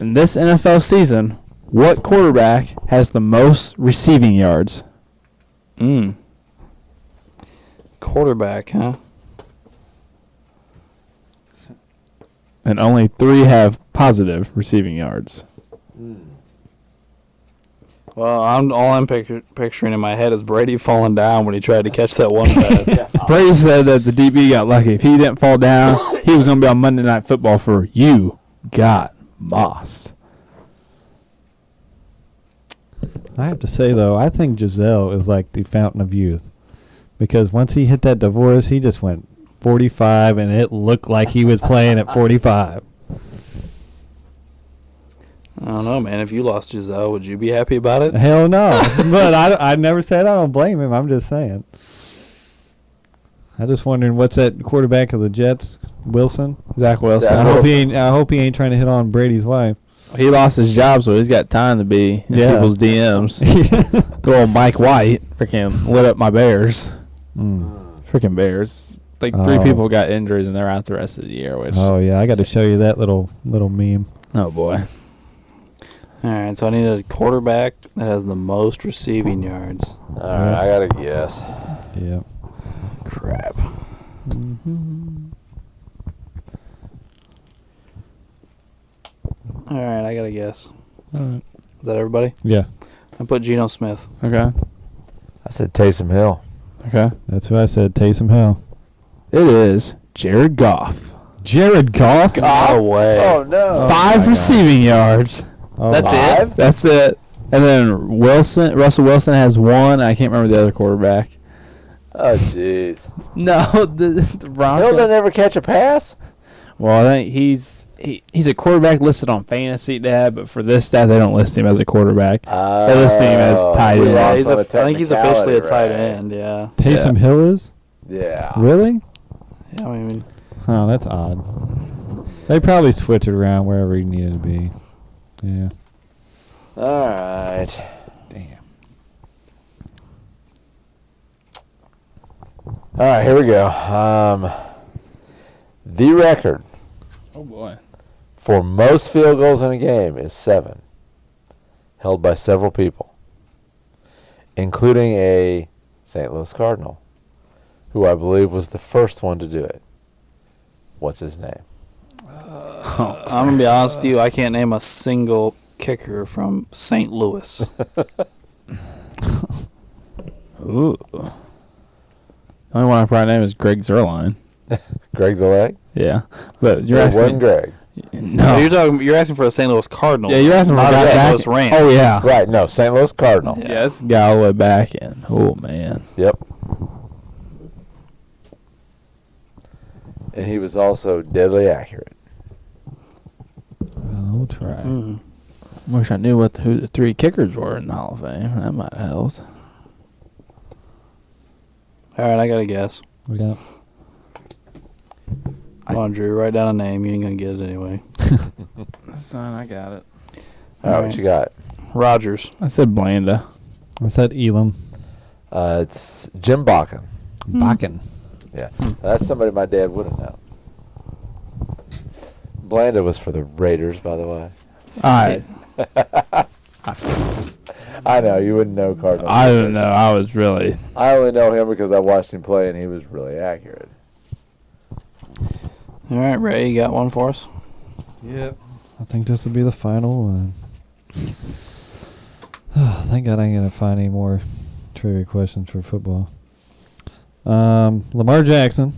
In this NFL season, what quarterback has the most receiving yards? Quarterback, huh? And only 3 have positive receiving yards. Well, all I'm picturing in my head is Brady falling down when he tried to catch that one pass. Brady said that the DB got lucky. If he didn't fall down, he was going to be on Monday Night Football for You Got Mossed. I have to say, though, I think Giselle is like the fountain of youth. Because once he hit that divorce, he just went 45, and it looked like he was playing at 45. I don't know, man. If you lost Giselle, would you be happy about it? Hell no. But I never said I don't blame him. I'm just saying. I just wondering what's that quarterback of the Jets, Wilson? Zach Wilson. Zach I hope he ain't trying to hit on Brady's wife. He lost his job, so he's got time to be in people's DMs. Good old Mike White freaking lit up my Bears. Freaking Bears. Like 3 people got injuries, and they're out the rest of the year. Which Oh, yeah. I got to show you that little meme. oh, boy. All right, so I need a quarterback that has the most receiving yards. All right, I got to guess. Yeah. Crap. All right, I got to guess. All right. Is that everybody? Yeah. I put Geno Smith. Okay. I said Taysom Hill. Okay. That's what I said. Taysom Hill. It is Jared Goff. Jared Goff? No way. Oh, no. 5 receiving yards. Oh, That's it? That's it. And then Russell Wilson has 1. I can't remember the other quarterback. Oh, jeez. No, the Broncos. Hill doesn't ever catch a pass? Well, I think he's a quarterback listed on Fantasy Dad, but for this stat, they don't list him as a quarterback. They list him as tight we end. Yeah, lost on the I think he's officially a technicality, tight right? end, yeah. Taysom Hill is? Yeah. Really? Yeah, I mean, Oh, that's odd. They probably switch it around wherever he needed to be. Yeah. All right. Damn. All right, here we go. The record Oh, boy. for most field goals in a game is 7, held by several people, including a St. Louis Cardinal, who I believe was the first one to do it. What's his name? I'm going to be honest with you. I can't name a single kicker from St. Louis. Ooh. The only one I probably name is Greg Zerline. Greg the Leg? Yeah, but you're There asking wasn't me, Greg. No, You're asking for a St. Louis Cardinals. yeah, you're asking for a not a guy St. back. Louis Rams. Oh yeah, Right, no, St. Louis Cardinal. Yeah. yeah, it's a guy all the way back in. Oh man, Yep. And he was also deadly accurate. I'll try. Mm. wish I knew who the 3 kickers were in the Hall of Fame. That might have helped. All right, I got a guess. We got Come on, Drew, write down a name. You ain't going to get it anyway. Son, I got it. All right, what you got? Rogers. I said Blanda. I said Elam. It's Jim Bakken. Bakken. Yeah, that's somebody my dad would have known. Blanda was for the Raiders, by the way. I I know, you wouldn't know Cardinals. I don't know. I was really. I only know him because I watched him play, and he was really accurate. All right, Ray, you got one for us? Yep. I think this will be the final one. Thank God I ain't going to find any more trivia questions for football. Lamar Jackson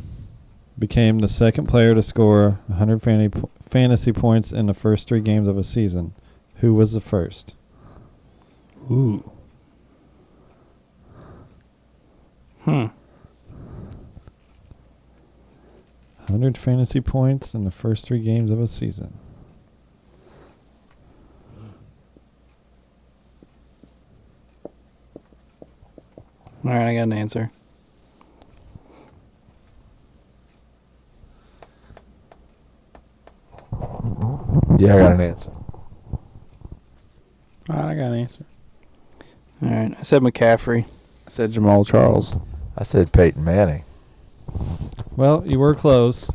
became the second player to score 100 fantasy points in the first 3 games of a season. Who was the first? Ooh. 100 fantasy points in the first 3 games of a season. All right, I got an answer. Yeah, I got an answer. I got an answer. All right, I said McCaffrey. I said Jamal Charles. I said Peyton Manning. Well, you were close,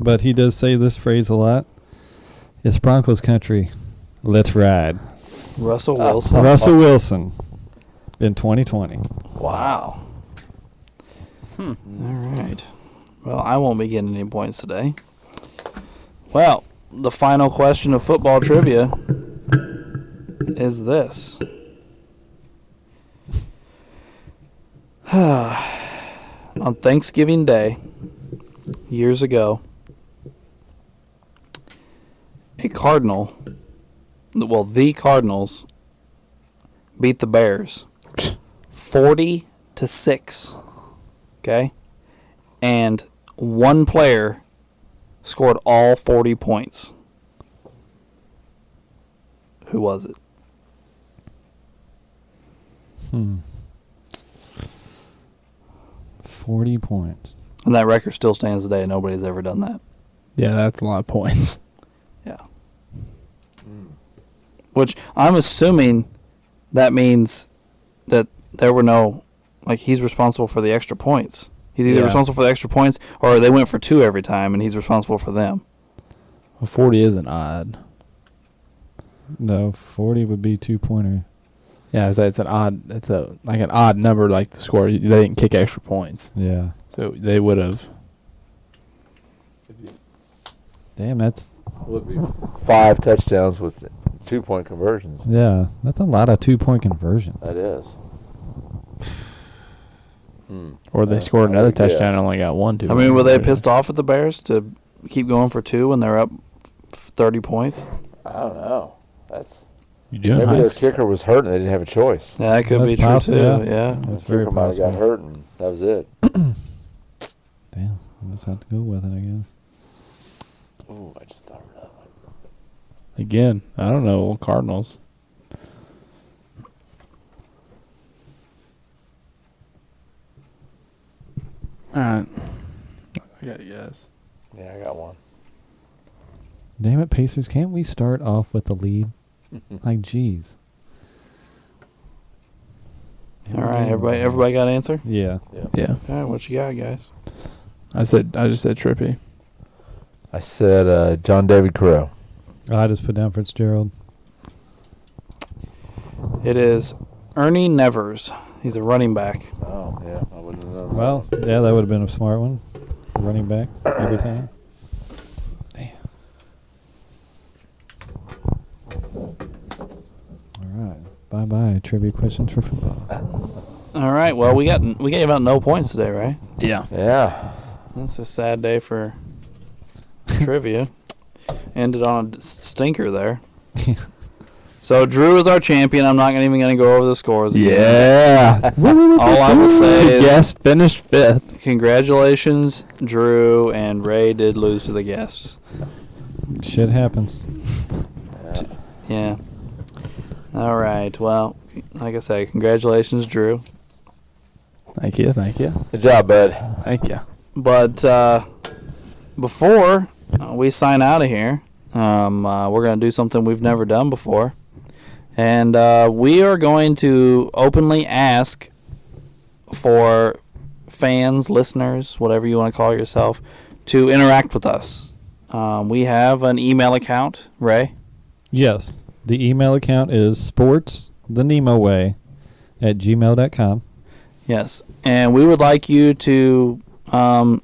but he does say this phrase a lot. It's Broncos country. Let's ride. Russell Wilson. Russell Wilson in 2020. Wow. All right. Well, I won't be getting any points today. Well, the final question of football trivia is this. On Thanksgiving Day, years ago, the Cardinals beat the Bears 40-6. Okay? And one player scored all 40 points. Who was it? 40 points. And that record still stands today. Nobody's ever done that. Yeah, that's a lot of points. Yeah. Which I'm assuming that means that there were no, like, he's responsible for the extra points. He's either responsible for the extra points or they went for 2 every time and he's responsible for them. Well, 40 isn't odd. No, 40 would be 2-pointer. Yeah, it's an odd. It's like an odd number, like the score. They didn't kick extra points, Yeah. so they would have. Damn, that's 5 touchdowns with 2-point conversions. that's a lot of 2-point conversions. That is. Or they scored another Yes. touchdown and only got 1. I mean, were they pissed off at the Bears to keep going for 2 when they're up 30 points? I don't know. That's You doing maybe their nice. kicker was hurt and they didn't have a choice. Yeah, that could That's be true, possible, too. yeah. Yeah. That's The very kicker might have got possible. hurt and that was it. Damn, I just have to go with it, I guess. Ooh, I just thought of that one. Again, I don't know. Cardinals. All right. I got a guess. Yeah, I got one. Damn it, Pacers, can't we start off with the lead? Like, jeez. All right, everybody got an answer? Yeah. Yeah. All right, what you got, guys? I just said Trippy. I said John David Crow. I just put down Fitzgerald. It is Ernie Nevers. He's a running back. Oh, yeah. I wouldn't have known. Well, yeah, that would have been a smart one. Running back every time. Damn. All right. Bye-bye. Trivia questions for football. All right. Well, we gave out no points today, right? Yeah. Yeah. That's a sad day for trivia. Ended on a stinker there. So Drew is our champion. I'm not even going to go over the scores again. Yeah. All I will say is yes, finished 5th. congratulations, Drew, and Ray did lose to the guests. Shit happens. Yeah. All right. Well, like I say, congratulations, Drew. Thank you. Good job, bud. Thank you. But before we sign out of here, we're going to do something we've never done before. And we are going to openly ask for fans, listeners, whatever you want to call yourself, to interact with us. We have an email account, Ray. Yes. The email account is Sports the NEMO Way @gmail.com. Yes. And we would like you to, you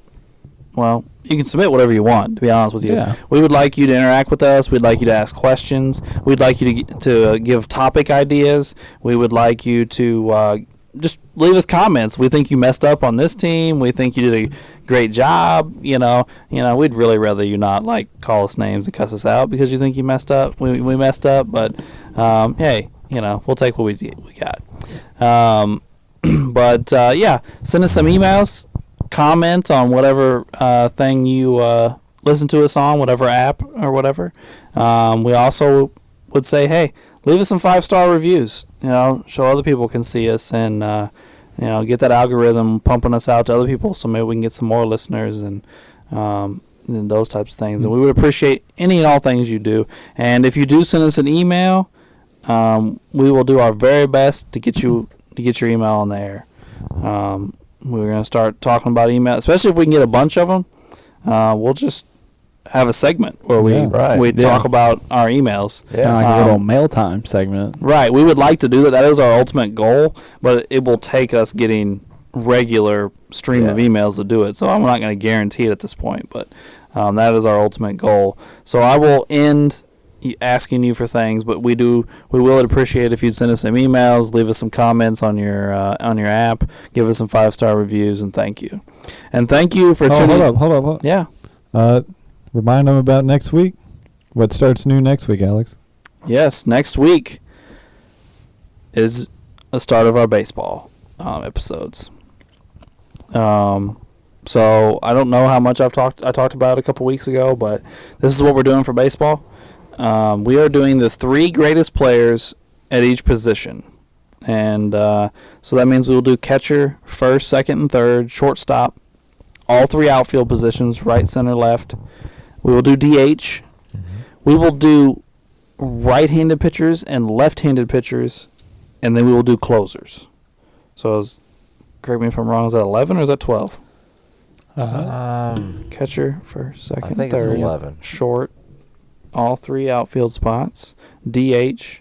can submit whatever you want, to be honest with you. Yeah. We would like you to interact with us. We'd like you to ask questions. We'd like you to give topic ideas. We would like you to just leave us comments. We think you messed up on this team. We think you did a great job. We'd really rather you not call us names and cuss us out because you think you messed up. We messed up, but hey, we'll take what we got. Send us some emails. Comment on whatever thing you listen to us on, whatever app or whatever. We also would say, hey, leave us some 5-star reviews. So other people can see us and get that algorithm pumping us out to other people, so maybe we can get some more listeners and those types of things. And we would appreciate any and all things you do. And if you do send us an email, we will do our very best to get your email on the air. We're going to start talking about email, especially if we can get a bunch of them. We'll just have a segment where we talk about our emails. Yeah, like a little mail time segment. Right. We would like to do that. That is our ultimate goal, but it will take us getting regular stream of emails to do it. So I'm not going to guarantee it at this point, but that is our ultimate goal. So I will end asking you for things, but we will appreciate if you'd send us some emails, leave us some comments on your app, give us some 5-star reviews, and thank you. And thank you for tuning. Hold up. Yeah. Remind them about next week. What starts new next week, Alex? Yes, next week is a start of our baseball episodes. So I don't know how much I talked about a couple weeks ago, but this is what we're doing for baseball. We are doing the 3 greatest players at each position. And so that means we will do catcher, first, second, and third, shortstop, all 3 outfield positions, right, center, left. We will do DH. Mm-hmm. We will do right-handed pitchers and left-handed pitchers, and then we will do closers. So correct me if I'm wrong, is that 11 or is that 12? Catcher, first, second, I think third. it's 11. Short, all 3 outfield spots. DH,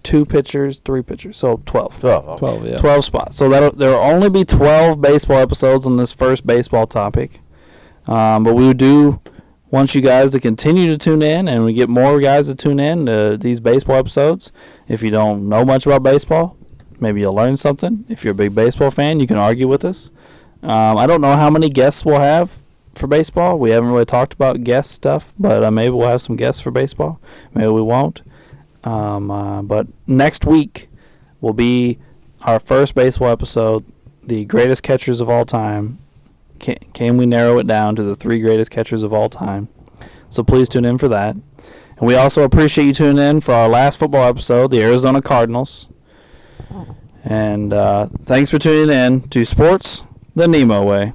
2 pitchers, 3 pitchers. So 12. 12. 12, yeah. 12 spots. So there will only be 12 baseball episodes on this first baseball topic. But we do want you guys to continue to tune in, and we get more guys to tune in to these baseball episodes. If you don't know much about baseball, maybe you'll learn something. If you're a big baseball fan, you can argue with us. I don't know how many guests we'll have for baseball. We haven't really talked about guest stuff, but maybe we'll have some guests for baseball. Maybe we won't. But next week will be our first baseball episode, the greatest catchers of all time. Can we narrow it down to the 3 greatest catchers of all time? So please tune in for that. And we also appreciate you tuning in for our last football episode, the Arizona Cardinals. And thanks for tuning in to Sports the NEMO Way.